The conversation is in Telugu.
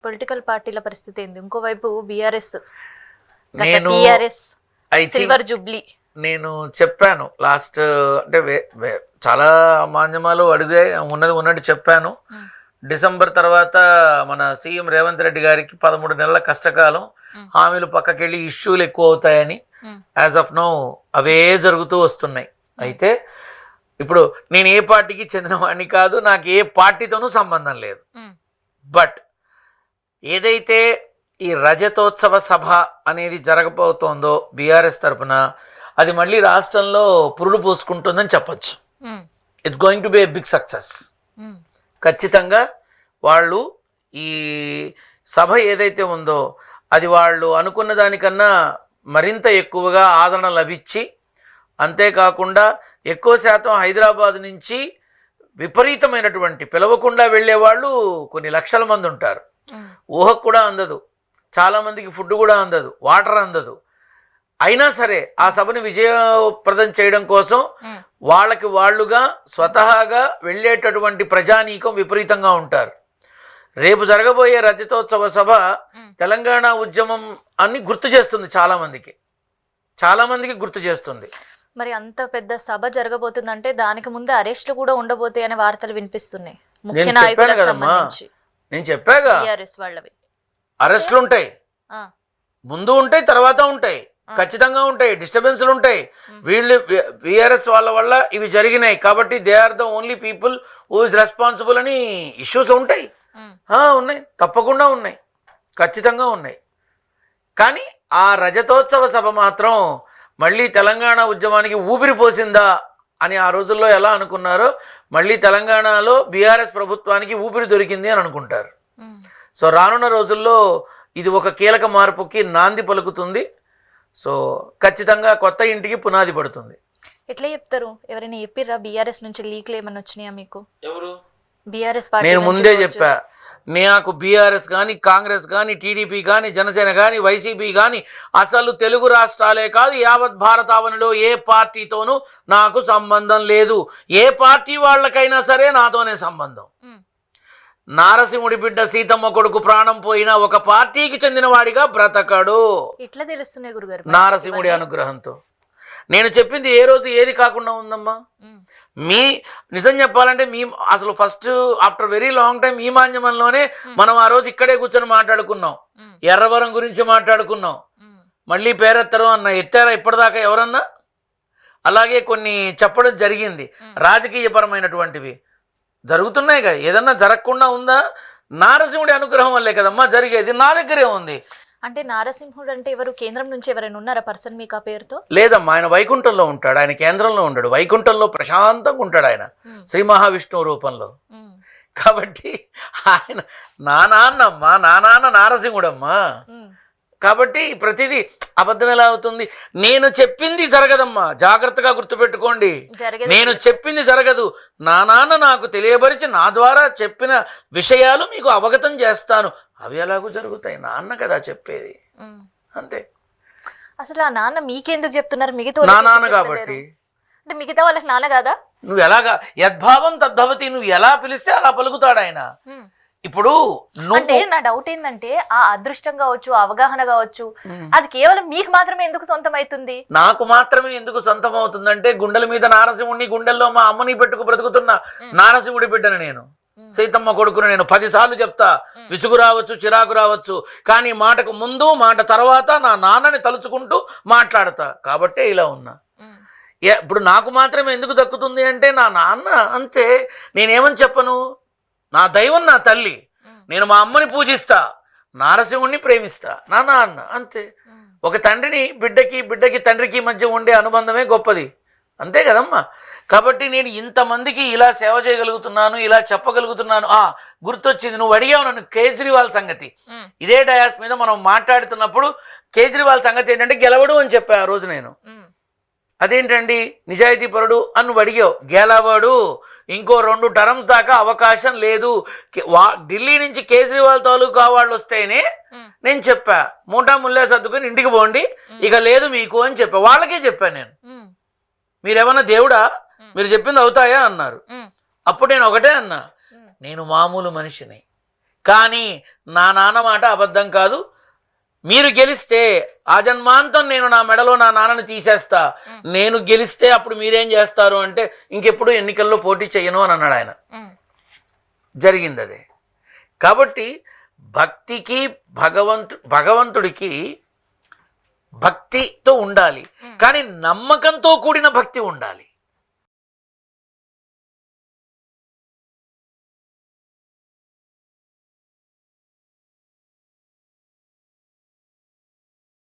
పొలిటికల్ పార్టీల పరిస్థితి ఏంది? ఇంకోవైపు బీఆర్ఎస్, నేను TRS I think silver Jubilee. నేను చెప్పాను లాస్ట్, అంటే చాలా మాధ్యమాలు అడిగే ఉన్నట్టు చెప్పాను. డిసెంబర్ తర్వాత మన సీఎం రేవంత్ రెడ్డి గారికి 13 నెలల కష్టకాలం, హామీలు పక్కకెళ్ళి ఇష్యూలు ఎక్కువ అవుతాయని. యాజ్ ఆఫ్ నో అవే జరుగుతూ వస్తున్నాయి. అయితే ఇప్పుడు నేను ఏ పార్టీకి చెందినవాడిని కాదు, నాకు ఏ పార్టీతోనూ సంబంధం లేదు. బట్ ఏదైతే ఈ రజతోత్సవ సభ అనేది జరగబోతోందో బీఆర్ఎస్ తరఫున, అది మళ్ళీ రాష్ట్రంలో పురుడు పోసుకుంటుందని చెప్పచ్చు. It's going to be a big success. ఖచ్చితంగా వాళ్ళు ఈ సభ ఏదైతే ఉందో అది వాళ్ళు అనుకున్న దానికన్నా మరింత ఎక్కువగా ఆదరణ లభించి, అంతేకాకుండా ఎక్కువ శాతం హైదరాబాద్ నుంచి విపరీతమైనటువంటి పిలవకుండా వెళ్ళేవాళ్ళు కొన్ని లక్షల మంది ఉంటారు. ఊహకు కూడా అందదు, చాలామందికి ఫుడ్ కూడా అందదు, వాటర్ అందదు. అయినా సరే ఆ సభను విజయప్రదం చేయడం కోసం వాళ్ళుగా స్వతహాగా వెళ్ళేటటువంటి ప్రజానీకం విపరీతంగా ఉంటారు. రేపు జరగబోయే రజతోత్సవ సభ తెలంగాణ ఉద్యమం అని గుర్తు చేస్తుంది, చాలామందికి గుర్తు చేస్తుంది. మరి అంత పెద్ద సభ జరగబోతుందంటే దానికి ముందే అరెస్టులు కూడా ఉండబోతాయి అనే వార్తలు వినిపిస్తున్నాయి. ముఖ్య నాయకులకు సంబంధించి నేను చెప్పాగా, వాళ్ళవి అరెస్టులు ఉంటాయి, ముందు ఉంటాయి, తర్వాత ఉంటాయి, ఖచ్చితంగా ఉంటాయి. డిస్టర్బెన్స్లు ఉంటాయి. వీళ్ళు బీఆర్ఎస్ వాళ్ళ వల్ల ఇవి జరిగినాయి కాబట్టి they are the only people who is responsible అని ఇష్యూస్ ఉంటాయి. ఉన్నాయి, తప్పకుండా ఉన్నాయి, ఖచ్చితంగా ఉన్నాయి. కానీ ఆ రజతోత్సవ సభ మాత్రం మళ్ళీ తెలంగాణ ఉద్యమానికి ఊపిరి పోసిందా అని ఆ రోజుల్లో ఎలా అనుకున్నారో, మళ్ళీ తెలంగాణలో బీఆర్ఎస్ ప్రభుత్వానికి ఊపిరి దొరికింది అని అనుకుంటారు. సో రానున్న రోజుల్లో ఇది ఒక కీలక మార్పుకి నాంది పలుకుతుంది. సో ఖచ్చితంగా కొత్త ఇంటికి పునాది పడుతుంది. ఎట్లా చెప్తారు? ఎవరైనా చెప్పిర్రా బీఆర్ఎస్ నుంచి లీక్లు ఏమన్నా వచ్చినాయా మీకు? ఎవరు? BRS party. నేను ముందే చెప్పా, నాకు బీఆర్ఎస్ కానీ, కాంగ్రెస్ కానీ, టీడీపీ కానీ, జనసేన కానీ, వైసీపీ కానీ, అసలు తెలుగు రాష్ట్రాలే కాదు యావత్ భారతావనిలో ఏ పార్టీతోనూ నాకు సంబంధం లేదు. ఏ పార్టీ వాళ్ళకైనా సరే నాతోనే సంబంధం. నారసింహుడి బిడ్డ సీతమ్మ కొడుకు ప్రాణం పోయినా ఒక పార్టీకి చెందిన వాడిగా బ్రతకడు. ఇట్లా తెలుస్తున్నాయి గురుగారు నారసింహుడి అనుగ్రహంతో. నేను చెప్పింది ఏ రోజు ఏది కాకుండా ఉందమ్మా. నిజం చెప్పాలంటే అసలు first after very long time ఈ మాధ్యమంలోనే మనం ఆ రోజు ఇక్కడే కూర్చొని మాట్లాడుకున్నాం. ఎర్రవరం గురించి మాట్లాడుకున్నాం. మళ్ళీ పేరెత్తరు అన్న ఎత్తారా ఇప్పటిదాకా ఎవరన్నా? అలాగే కొన్ని చెప్పడం జరిగింది, రాజకీయపరమైనటువంటివి జరుగుతున్నాయి కదా. ఏదన్నా జరగకుండా ఉందా? నారసింహుడి అనుగ్రహం వల్లే కదమ్మా జరిగేది. నా దగ్గరే ఉంది. అంటే నారసింహుడు అంటే ఎవరు? కేంద్రం నుంచి ఎవరైనా ఉన్నారా పర్సన్ మీకు ఆ పేరుతో? లేదమ్మా, ఆయన వైకుంఠంలో ఉంటాడు. ఆయన కేంద్రంలో ఉండడు, వైకుంఠంలో ప్రశాంతంగా ఉంటాడు ఆయన శ్రీ మహావిష్ణువు రూపంలో. కాబట్టి ఆయన నా నాన్న నారసింహుడమ్మా. కాబట్టి ప్రతిదీ అబద్ధం ఎలా అవుతుంది? నేను చెప్పింది జరగదమ్మా, జాగ్రత్తగా గుర్తుపెట్టుకోండి. నేను చెప్పింది జరగదు. నా నాన్న నాకు తెలియబరిచి నా ద్వారా చెప్పిన విషయాలు మీకు అవగతం చేస్తాను. అవి ఎలాగూ జరుగుతాయి, నాన్న కదా చెప్పేది, అంతే. అసలు ఆ నాన్న మీకెందుకు చెప్తున్నారు? మిగతా నా నాన్న కాబట్టి. అంటే మిగతా వాళ్ళకి నాన్న కాదా? నువ్వు ఎలాగా యద్భావం తద్భవతి, నువ్వు ఎలా పిలిస్తే అలా పలుకుతాడు ఆయన. ఇప్పుడు అంటే నా డౌట్ ఏంటంటే ఆ అదృష్టం కావచ్చు, అవగాహన కావచ్చు, అది కేవలం మీకు మాత్రమే ఎందుకు సొంతం అవుతుంది? నాకు మాత్రమే ఎందుకు సొంతం అవుతుందంటే గుండెల మీద నారసింహుడిని, గుండెల్లో మా అమ్మని పెట్టుకు బ్రతుకుతున్న నారసింహుడి బిడ్డను నేను, సీతమ్మ కొడుకును నేను. 10 సార్లు చెప్తా, విసుగు రావచ్చు, చిరాకు రావచ్చు, కానీ మాటకు ముందు మాట తర్వాత నా నాన్నని తలుచుకుంటూ మాట్లాడతా. కాబట్టే ఇలా ఉన్నా. ఇప్పుడు నాకు మాత్రమే ఎందుకు దక్కుతుంది అంటే నా నాన్న, అంతే. నేనేమని చెప్పను? నా దైవం నా తల్లి, నేను మా అమ్మని పూజిస్తా, నారసింహుడిని ప్రేమిస్తా, నా నాన్న, అంతే. ఒక తండ్రిని బిడ్డకి తండ్రికి మధ్య ఉండే అనుబంధమే గొప్పది, అంతే కదమ్మా. కాబట్టి నేను ఇంతమందికి ఇలా సేవ చేయగలుగుతున్నాను, ఇలా చెప్పగలుగుతున్నాను. గుర్తొచ్చింది, నువ్వు అడిగావు నన్ను కేజ్రీవాల్ సంగతి. ఇదే డయాస్ మీద మనం మాట్లాడుతున్నప్పుడు కేజ్రీవాల్ సంగతి ఏంటంటే గెలవడు అని చెప్పా ఆ రోజు నేను. అదేంటండి నిజాయితీ పరుడు అని నువ్వు అడిగావు. గెలవడు, ఇంకో 2 టర్మ్స్ దాకా అవకాశం లేదు. ఢిల్లీ నుంచి కేజ్రీవాల్ తాలూకా వాళ్ళు వస్తేనే నేను చెప్పా, మూటా ముల్లే సర్దుకుని ఇంటికి పోండి, ఇక లేదు మీకు అని చెప్పా. వాళ్ళకే చెప్పాను నేను. మీరేమన్నా దేవుడా, మీరు చెప్పింది అవుతాయా అన్నారు. అప్పుడు నేను ఒకటే అన్నా, నేను మామూలు మనిషిని, కానీ నా నాన్న మాట అబద్ధం కాదు, మీరు గెలిస్తే ఆ జన్మాంతం నేను నా మెడలో నా నాన్నని తీసేస్తా, నేను గెలిస్తే అప్పుడు మీరేం చేస్తారు అంటే ఇంకెప్పుడు ఎన్నికల్లో పోటీ చేయను అని అన్నాడు ఆయన. జరిగింది అదే. కాబట్టి భక్తికి భగవంతుడికి భక్తితో ఉండాలి, కానీ నమ్మకంతో కూడిన భక్తి ఉండాలి.